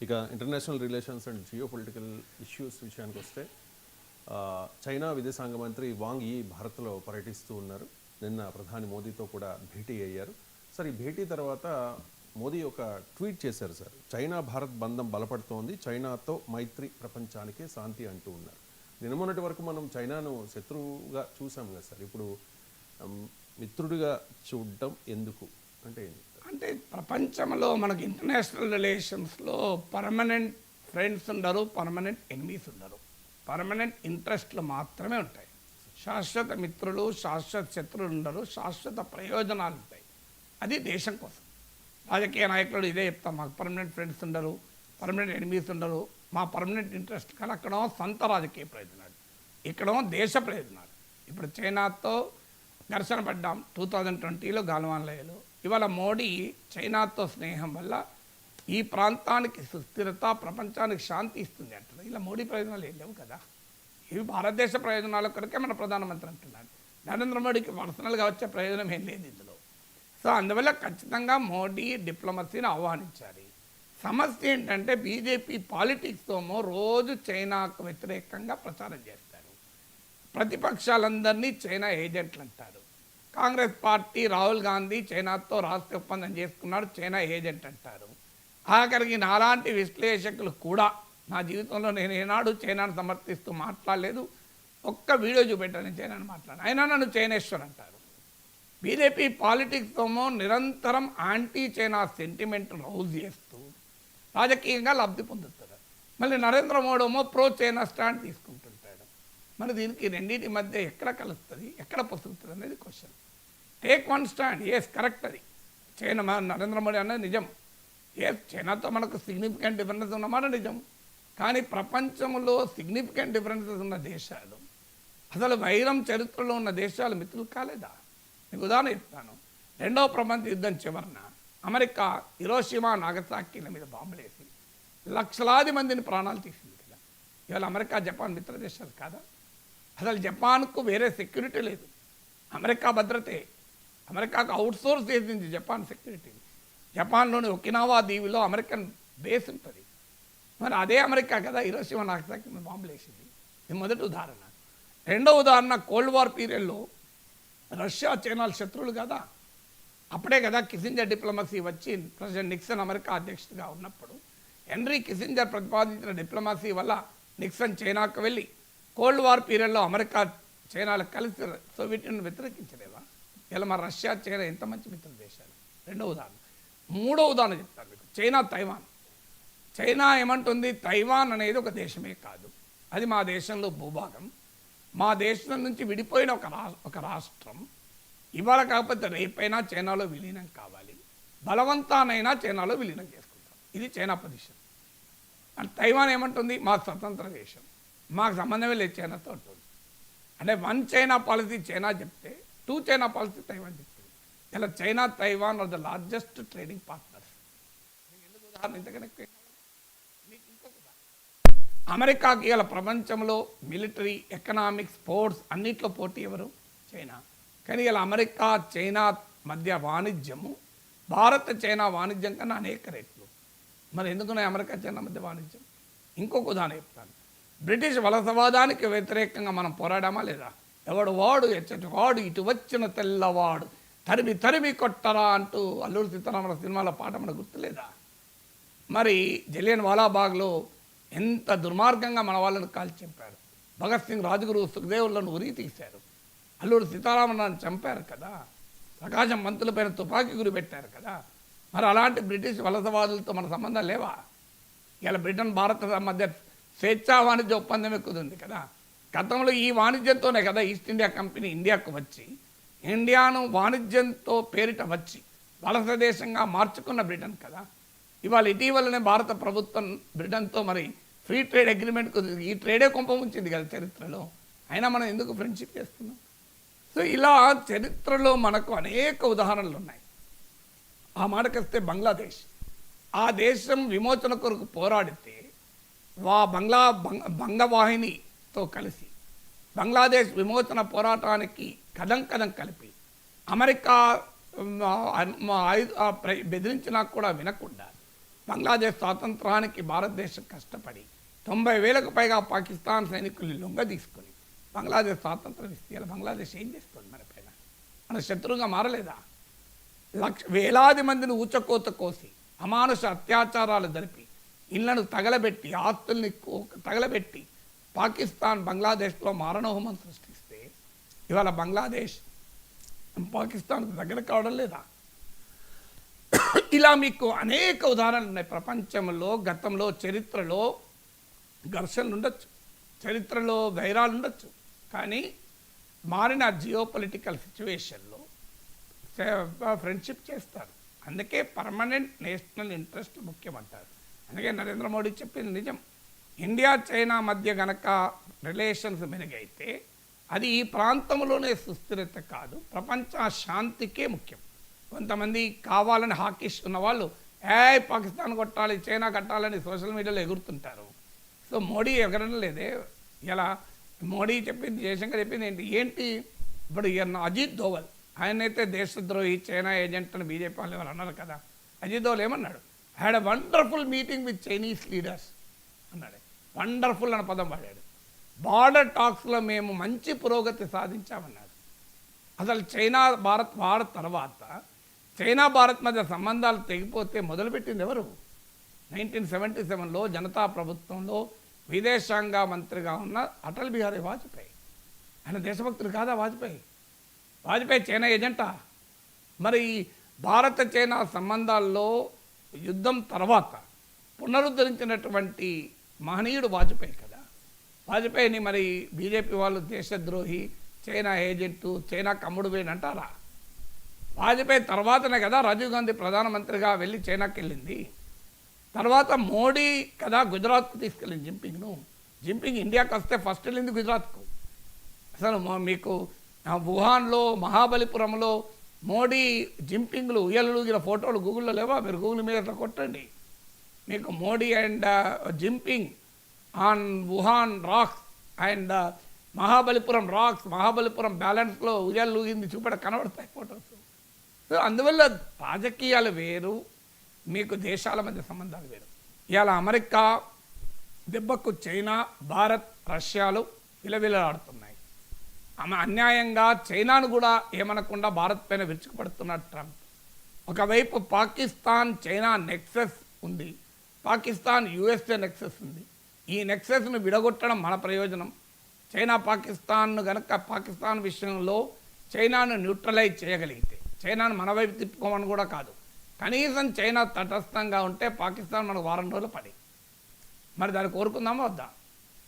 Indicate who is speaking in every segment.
Speaker 1: ఇక international relations and geo political issues విషయానికి వస్తే చైనా విదేశాంగ మంత్రి వాంగ్ యీ భారత్లో పర్యటిస్తూ ఉన్నారు. నిన్న ప్రధాని మోదీతో కూడా భేటీ అయ్యారు. సార్, ఈ భేటీ తర్వాత మోదీ ఒక ట్వీట్ చేశారు. సార్, చైనా భారత్ బంధం బలపడుతోంది, చైనాతో మైత్రి ప్రపంచానికే శాంతి అంటూ ఉన్నారు. నిన్నమొన్నటి వరకు మనం చైనాను శత్రువుగా చూసాం కదా సార్, ఇప్పుడు మిత్రుడిగా చూడటం ఎందుకు అంటే ఏంటి?
Speaker 2: అంటే ప్రపంచంలో మనకి ఇంటర్నేషనల్ రిలేషన్స్లో పర్మనెంట్ ఫ్రెండ్స్ ఉండరు, పర్మనెంట్ ఎనిమీస్ ఉండరు. పర్మనెంట్ ఇంట్రెస్ట్లు మాత్రమే ఉంటాయి. శాశ్వత మిత్రులు, శాశ్వత శత్రువులు ఉండరు, శాశ్వత ప్రయోజనాలు ఉంటాయి. అది దేశం కోసం. రాజకీయ నాయకులు ఇదే చెప్తాం, మాకు పర్మనెంట్ ఫ్రెండ్స్ ఉండరు, పర్మనెంట్ ఎనిమీస్ ఉండరు. మా పర్మనెంట్ ఇంట్రెస్ట్ కానీ అక్కడో సొంత రాజకీయ ప్రయోజనాలు, ఇక్కడో దేశ ప్రయోజనాలు. ఇప్పుడు చైనాతో ఘర్షణ పడ్డాం 2020లో గాల్వాన్లో. ఇవాళ మోడీ చైనాతో స్నేహం వల్ల ఈ ప్రాంతానికి సుస్థిరత, ప్రపంచానికి శాంతి ఇస్తుంది అంటున్నారు. ఇలా మోడీ ప్రయోజనాలు ఏం లేవు కదా. ఇవి భారతదేశ ప్రయోజనాల కొరకే మన ప్రధానమంత్రి అంటున్నాడు. నరేంద్ర మోడీకి పర్సనల్గా వచ్చే ప్రయోజనం ఏం లేదు ఇందులో. సో అందువల్ల ఖచ్చితంగా మోడీ డిప్లొమసీని ఆహ్వానించాలి. సమస్య ఏంటంటే బీజేపీ పాలిటిక్స్తోమో రోజు చైనాకు వ్యతిరేకంగా ప్రచారం చేస్తారు. ప్రతిపక్షాలందరినీ చైనా ఏజెంట్లు అంటారు. కాంగ్రెస్ పార్టీ రాహుల్ గాంధీ చైనాతో రాష్ట్ర ఒప్పందం చేసుకున్నాడు, చైనా ఏజెంట్ అంటారు. ఆఖరికి నాలాంటి విశ్లేషకులు కూడా నా జీవితంలో నేను ఏనాడు చైనాను సమర్థిస్తూ మాట్లాడలేదు. ఒక్క వీడియో చూపెట్టాను చైనాను మాట్లాడాను, అయినా నన్ను చైనేశ్వర్ అంటారు. బీజేపీ పాలిటిక్స్తోమో నిరంతరం యాంటీ చైనా సెంటిమెంట్ రౌజ్ చేస్తూ రాజకీయంగా లబ్ధి పొందుతారు. మళ్ళీ నరేంద్ర మోడీ ఏమో ప్రో చైనా స్టాండ్ తీసుకుంటుంటాడు. మరి దీనికి రెండింటి మధ్య ఎక్కడ కలుస్తుంది, ఎక్కడ పొసుగుతుంది అనేది question. Take one stand. Yes, correct. అది చైనా నరేంద్ర మోడీ అన్నది నిజం. ఎస్, చైనాతో మనకు సిగ్నిఫికెంట్ డిఫరెన్సెస్ ఉన్నమాట నిజం. కానీ ప్రపంచంలో సిగ్నిఫికెంట్ డిఫరెన్సెస్ ఉన్న దేశాలు, అసలు వైరం చరిత్రలో ఉన్న దేశాలు మిత్రులు కాలేదా? మీకు ఉదాహరణ చెప్తాను. రెండవ ప్రపంచ యుద్ధం చివరన అమెరికా హిరోషిమా నాగసాకిల మీద బాంబులేసి లక్షలాది మందిని ప్రాణాలు తీసింది కదా. ఇవాళ అమెరికా జపాన్ మిత్ర దేశాలు కాదా? అసలు జపాన్కు వేరే సెక్యూరిటీ లేదు, అమెరికా భద్రతే. అమెరికాకు అవుట్సోర్స్ చేసింది జపాన్ సెక్యూరిటీ. జపాన్లోని ఒకినావా దీవిలో అమెరికన్ బేస్ ఉంటుంది. మరి అదే అమెరికా కదా హిరోషిమా నాగసాకి మీద బాంబులు వేసింది. ఇది మొదటి ఉదాహరణ. రెండో ఉదాహరణ, కోల్డ్ వార్ పీరియడ్లో రష్యా చైనాలు శత్రువులు కదా. అప్పుడే కదా కిసింజర్ డిప్లొమసీ వచ్చి ప్రెసిడెంట్ నిక్సన్ అమెరికా అధ్యక్షుడిగా ఉన్నప్పుడు హెన్రీ కిసింజర్ ప్రతిపాదించిన డిప్లొమసీ వల్ల నిక్సన్ చైనాకు వెళ్ళి కోల్డ్ వార్ పీరియడ్లో అమెరికా చైనాలు కలిసి సోవియట్ యూనియన్ వ్యతిరేకించలేవా? ఇలా మా రష్యా చైనా ఎంత మంచి మిత్ర దేశాలు. రెండో ఉదాహరణ. మూడో ఉదాహరణ చెప్తాను మీకు, చైనా తైవాన్. చైనా ఏమంటుంది, తైవాన్ అనేది ఒక దేశమే కాదు, అది మా దేశంలో భూభాగం, మా దేశం నుంచి విడిపోయిన ఒక రాష్ట్రం. ఇవాళ కాకపోతే రేపైనా చైనాలో విలీనం కావాలి, బలవంతానైనా చైనాలో విలీనం చేసుకుంటాం. ఇది చైనా పొజిషన్. అండ్ తైవాన్ ఏమంటుంది, మా స్వతంత్ర దేశం, మాకు సంబంధమే లేదు చైనాతో ఉంటుంది. అంటే వన్ చైనా పాలసీ చైనా చెప్తే, టూ చైనా పాలసీ తైవాన్ చెప్తుంది. ఇలా China Taiwan are the largest trading partners. ఎందుకు ఉదాహరణ ఇంతకన్నా మీకు ఇంకొక అమెరికాకి ఇలా ప్రపంచంలో మిలిటరీ, ఎకనామిక్స్, స్పోర్ట్స్ అన్నిట్లో పోటీ ఎవరు? చైనా. కానీ ఇలా అమెరికా చైనా మధ్య వాణిజ్యము భారత్ చైనా వాణిజ్యం కన్నా అనేక రెట్లు. మరి ఎందుకున్నాయి అమెరికా చైనా మధ్య వాణిజ్యం? ఇంకొక ఉదాహరణ చెప్తాను. బ్రిటిష్ వలసవాదానికి వ్యతిరేకంగా మనం పోరాడామా లేదా? ఎవడు వాడు ఎచ్చటి వాడు ఇటు వచ్చిన తెల్లవాడు తరిమి తరిమి కొట్టరా అంటూ అల్లూరి సీతారామరాజు సినిమాలో పాట మనకు గుర్తులేదా? మరి జలియన్ వాలాబాగ్లో ఎంత దుర్మార్గంగా మన వాళ్ళని కాల్చి చంపారు. భగత్ సింగ్, రాజ్గురు, సుఖదేవులను ఉరి తీశారు. అల్లూరి సీతారామరాజుని చంపారు కదా. ప్రకాశం మంత్రులపైన తుపాకీ గురి పెట్టారు కదా. మరి అలాంటి బ్రిటిష్ వలసవాదులతో మన సంబంధాలు లేవా? ఇలా బ్రిటన్ భారత మధ్య స్వేచ్ఛా వాణిజ్య ఒప్పందం ఎక్కుతుంది కదా. గతంలో ఈ వాణిజ్యంతోనే కదా ఈస్ట్ ఇండియా కంపెనీ ఇండియాకు వచ్చి ఇండియాను వాణిజ్యంతో పేరిట వచ్చి వలస దేశంగా మార్చుకున్న బ్రిటన్ కదా. ఇవాళ ఇటీవలనే భారత ప్రభుత్వం బ్రిటన్తో మరి ఫ్రీ ట్రేడ్ అగ్రిమెంట్ కుదిరింది. ఈ ట్రేడే కొంప ఉంచింది కదా చరిత్రలో. అయినా మనం ఎందుకు ఫ్రెండ్షిప్ చేస్తున్నాం? సో ఇలా చరిత్రలో మనకు అనేక ఉదాహరణలు ఉన్నాయి. ఆ మాటకొస్తే బంగ్లాదేశ్, ఆ దేశం విమోచన కొరకు పోరాడితే బంగవాహినితో కలిసి బంగ్లాదేశ్ విమోచన పోరాటానికి కదం కలిపి అమెరికా బెదిరించినా కూడా వినకుండా బంగ్లాదేశ్ స్వాతంత్రానికి భారతదేశం కష్టపడి 90,000కు పైగా పాకిస్తాన్ సైనికుల్ని లొంగ తీసుకొని బంగ్లాదేశ్ స్వాతంత్రం ఇస్తే ఇలా బంగ్లాదేశ్ ఏం చేస్తుంది మన పైన? మన శత్రువుగా మారలేదా? వేలాది మందిని ఊచకోత కోసి అమానుష అత్యాచారాలు జరిపి ఇళ్లను తగలబెట్టి ఆస్తుల్ని తగలబెట్టి పాకిస్తాన్ బంగ్లాదేశ్లో మారణహోమం సృష్టిస్తే ఇవాళ బంగ్లాదేశ్ పాకిస్తాన్కు దగ్గర కావడం లేదా? ఇలా మీకు అనేక ఉదాహరణలు ఉన్నాయి. ప్రపంచంలో గతంలో చరిత్రలో ఘర్షణలు ఉండొచ్చు, చరిత్రలో వైరాలు ఉండొచ్చు, కానీ మారిన జియో పొలిటికల్ సిచ్యువేషన్లో ఫ్రెండ్షిప్ చేస్తారు. అందుకే పర్మనెంట్ నేషనల్ ఇంట్రెస్ట్ ముఖ్యమంటారు. అందుకే నరేంద్ర మోడీ చెప్పింది నిజం. ఇండియా చైనా మధ్య గనక రిలేషన్స్ మెరుగైతే అది ఈ ప్రాంతంలోనే సుస్థిరత కాదు, ప్రపంచ శాంతికే ముఖ్యం. కొంతమంది కావాలని హాకిస్తున్న వాళ్ళు పాకిస్తాన్ కొట్టాలి, చైనా కట్టాలని సోషల్ మీడియాలో ఎగురుతుంటారు. సో మోడీ ఎగరడం లేదే. ఇలా మోడీ చెప్పింది, జయశంకర్ చెప్పింది ఏంటి ఇప్పుడు అజిత్ దోవల్ ఆయనైతే దేశద్రోహి, చైనా ఏజెంట్ అని బీజేపీ వాళ్ళు అన్నారు కదా. అజిత్ దోవల్ ఏమన్నాడు? Had a wonderful meeting with Chinese leaders అన్నాడు. వండర్ఫుల్ అన్న పదం వాడాడు. బార్డర్ టాక్స్లో మేము మంచి పురోగతి సాధించామన్నాడు. అసలు చైనా భారత్ తర్వాత చైనా భారత్ మధ్య సంబంధాలు తెగిపోతే మొదలుపెట్టింది ఎవరు? 1977లో జనతా ప్రభుత్వంలో విదేశాంగ మంత్రిగా ఉన్న అటల్ బిహారీ వాజ్పేయి. ఆయన దేశభక్తుడు కాదా వాజ్పేయి? వాజ్పేయి చైనా ఏజెంటా? మరి భారత చైనా సంబంధాల్లో యుద్ధం తర్వాత పునరుద్ధరించినటువంటి మహనీయుడు వాజ్పేయి కదా. వాజ్పేయిని మరి బీజేపీ వాళ్ళు దేశద్రోహి, చైనా ఏజెంటు, చైనా కమ్ముడు వేని అంటారా? వాజ్పేయి తర్వాతనే కదా రాజీవ్ గాంధీ ప్రధానమంత్రిగా వెళ్ళి చైనాకి వెళ్ళింది. తర్వాత మోడీ కదా గుజరాత్కు తీసుకెళ్ళింది జింపింగ్ ఇండియాకి వస్తే ఫస్ట్ వెళ్ళింది గుజరాత్కు. అసలు మీకు వుహాన్లో, మహాబలిపురంలో మోడీ జింపింగ్లు ఉయ్యలుగిన ఫోటోలు గూగుల్లో లేవా? మీరు గూగుల్ మీద కొట్టండి, మీకు Modi and Jinping on Wuhan rocks and Mahabalipuram rocks, Mahabalipuram బ్యాలెన్స్లో ఉయ్యలుగింది చూపడ కనబడతాయి ఫోటోస్. సో అందువల్ల రాజకీయాలు వేరు, మీకు దేశాల మధ్య సంబంధాలు వేరు. ఇవాళ అమెరికా దెబ్బకు చైనా, భారత్, రష్యాలు విలవిలాడుతున్నాయి. అన్యాయంగా చైనాను కూడా ఏమనకుండా భారత్ పైన విరుచుకుపడుతున్నాడు ట్రంప్. ఒకవైపు పాకిస్తాన్ చైనా నెక్సెస్ ఉంది, పాకిస్తాన్ యుఎస్ఏ నెక్సెస్ ఉంది. ఈ నెక్సెస్ను విడగొట్టడం మన ప్రయోజనం. చైనా పాకిస్తాన్ను గనక పాకిస్తాన్ విషయంలో చైనాను న్యూట్రలైజ్ చేయగలిగితే, చైనాను మన వైపు తిప్పుకోమని కూడా కాదు, కనీసం చైనా తటస్థంగా ఉంటే పాకిస్తాన్ మనకు వారం రోజులు పడి, మరి దాన్ని కోరుకుందామా వద్దా?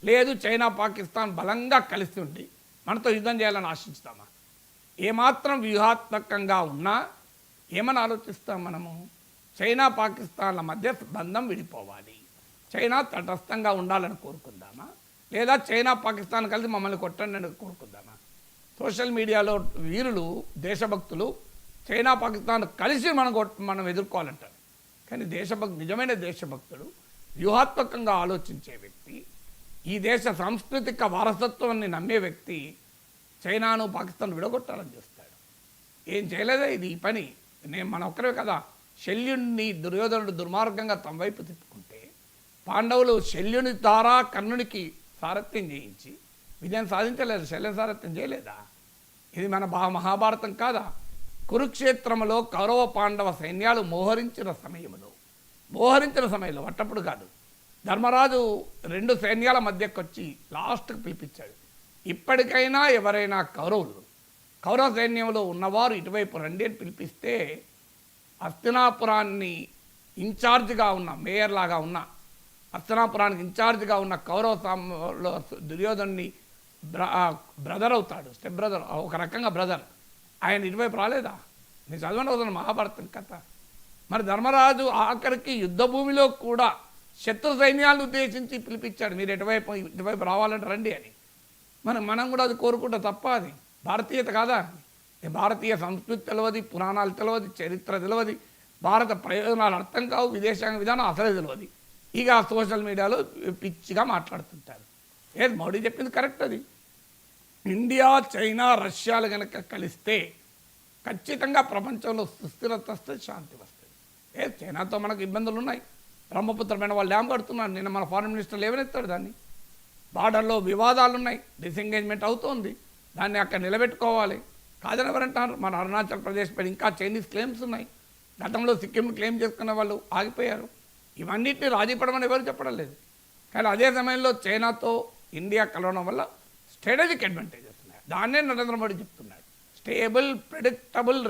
Speaker 2: లేదు చైనా పాకిస్తాన్ బలంగా కలిసి ఉండి మనతో యుద్ధం చేయాలని ఆశించుతామా? ఏమాత్రం వ్యూహాత్మకంగా ఉన్నా ఏమని ఆలోచిస్తాం మనము? చైనా పాకిస్తాన్ల మధ్య బంధం విడిపోవాలి, చైనా తటస్థంగా ఉండాలని కోరుకుందామా? లేదా చైనా పాకిస్తాన్ కలిసి మమ్మల్ని కొట్టండి అని కోరుకుందామా? సోషల్ మీడియాలో వీరులు, దేశభక్తులు చైనా పాకిస్తాన్ కలిసి మనం ఎదుర్కోవాలంటారు. కానీ నిజమైన దేశభక్తుడు, వ్యూహాత్మకంగా ఆలోచించే వ్యక్తి, ఈ దేశ సాంస్కృతిక వారసత్వాన్ని నమ్మే వ్యక్తి చైనాను పాకిస్తాన్ విడగొట్టాలని చూస్తాడు. ఏం చేయలేదా ఇది ఈ పని? మన ఒక్కరే కదా. శల్యుణ్ణి దుర్యోధనుడు దుర్మార్గంగా తమ వైపు తిప్పుకుంటే పాండవులు శల్యుని ద్వారా కర్ణునికి సారథ్యం చేయించి విజయం సాధించలేదు. శల్య సారథ్యం చేయలేదా? ఇది మన మహాభారతం కాదా? కురుక్షేత్రంలో కౌరవ పాండవ సైన్యాలు మోహరించిన సమయంలో అట్టప్పుడు కాదు, ధర్మరాజు 2 సైన్యాల మధ్యకు వచ్చి లాస్ట్కి పిలిపించాడు. ఇప్పటికైనా ఎవరైనా కౌరవ సైన్యంలో ఉన్నవారు ఇటువైపు రండి అని పిలిపిస్తే హస్తినాపురాన్ని ఇన్ఛార్జ్గా ఉన్న మేయర్లాగా ఉన్న హస్తినాపురానికి ఇన్ఛార్జ్గా ఉన్న కౌరవ దుర్యోధనుని బ్రదర్ అవుతాడు, స్టెప్ బ్రదర్, ఒక రకంగా బ్రదర్. ఆయన ఇటువైపు రాలేదా? నేను చదవండి అవుతాను మహాభారతం కథ. మరి ధర్మరాజు ఆఖరికి యుద్ధభూమిలో కూడా శత్రు సైన్యాలను ఉద్దేశించి పిలిపించాడు, మీరు ఇటువైపు రావాలంటే రండి అని. మనం కూడా అది కోరుకుంటే తప్ప? అది భారతీయత కాదా? భారతీయ సంస్కృతి తెలియదు, పురాణాలు తెలియదు, చరిత్ర తెలియదు, భారత ప్రయోజనాలు అర్థం కావు, విదేశాంగ విధానం అసలే తెలియదు. ఇక సోషల్ మీడియాలో పిచ్చిగా మాట్లాడుతుంటారు. ఏది మోడీ చెప్పింది కరెక్ట్. అది ఇండియా, చైనా, రష్యాలు కనుక కలిస్తే ఖచ్చితంగా ప్రపంచంలో సుస్థిరత వస్తుంది, శాంతి వస్తుంది. చైనాతో మనకు ఇబ్బందులు ఉన్నాయి, బ్రహ్మపుత్ర పైన వాళ్ళు డ్యామ్ కడుతున్నారు. నిన్న మన ఫారెన్ మినిస్టర్ లేవనెత్తాడు దాన్ని. బార్డర్లో వివాదాలు ఉన్నాయి, డిసెంగేజ్మెంట్ అవుతోంది, దాన్ని అక్కడ నిలబెట్టుకోవాలి. కాదని ఎవరంటారు? మన అరుణాచల్ ప్రదేశ్ పైన ఇంకా చైనీస్ క్లెయిమ్స్ ఉన్నాయి. గతంలో సిక్కిం క్లెయిమ్ చేసుకున్న వాళ్ళు ఆగిపోయారు. ఇవన్నిటిని రాజీ పడమని ఎవరు చెప్పడం లేదు. కానీ అదే సమయంలో చైనాతో ఇండియా కలవడం వల్ల స్ట్రాటజిక్ అడ్వాంటేజెస్ ఉన్నాయి. దాన్నే నరేంద్ర మోడీ చెప్తున్నాడు. Stable predictable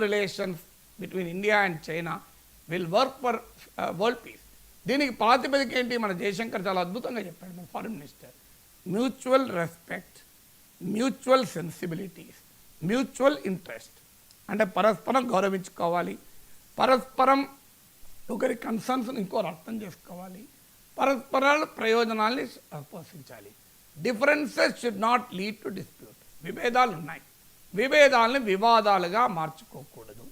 Speaker 2: relations between India and China will work for world peace. దీనికి ప్రాతిపదిక ఏంటి? మన జయశంకర్ చాలా అద్భుతంగా చెప్పాడు, మన foreign minister. Mutual respect, mutual sensibilities, mutual interest. అంటే పరస్పరం గౌరవించుకోవాలి, పరస్పరం ఒకరి కన్సర్న్స్ని ఇంకోరు అర్థం చేసుకోవాలి, పరస్పర ప్రయోజనాల్ని పోషించాలి. Differences should not lead to dispute. విభేదాలు ఉన్నాయి, విభేదాలని వివాదాలుగా మార్చుకోకూడదు.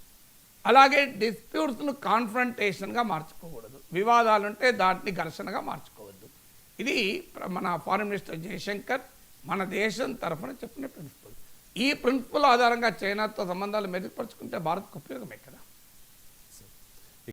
Speaker 2: అలాగే డిస్ప్యూట్స్ను కాన్ఫ్రంటేషన్గా మార్చుకోకూడదు. వివాదాలు ఉంటే దాన్ని ఘర్షణగా మార్చుకోవద్దు. ఇది మన ఫారిన్ మినిస్టర్ జయశంకర్ మన దేశం తరఫున చెప్పిన ప్రిన్సిపల్. ఈ ప్రిన్సిపల్ ఆధారంగా చైనాతో సంబంధాలు మెరుగుపరుచుకుంటే భారత్కు ఉపయోగం ఎక్కడ?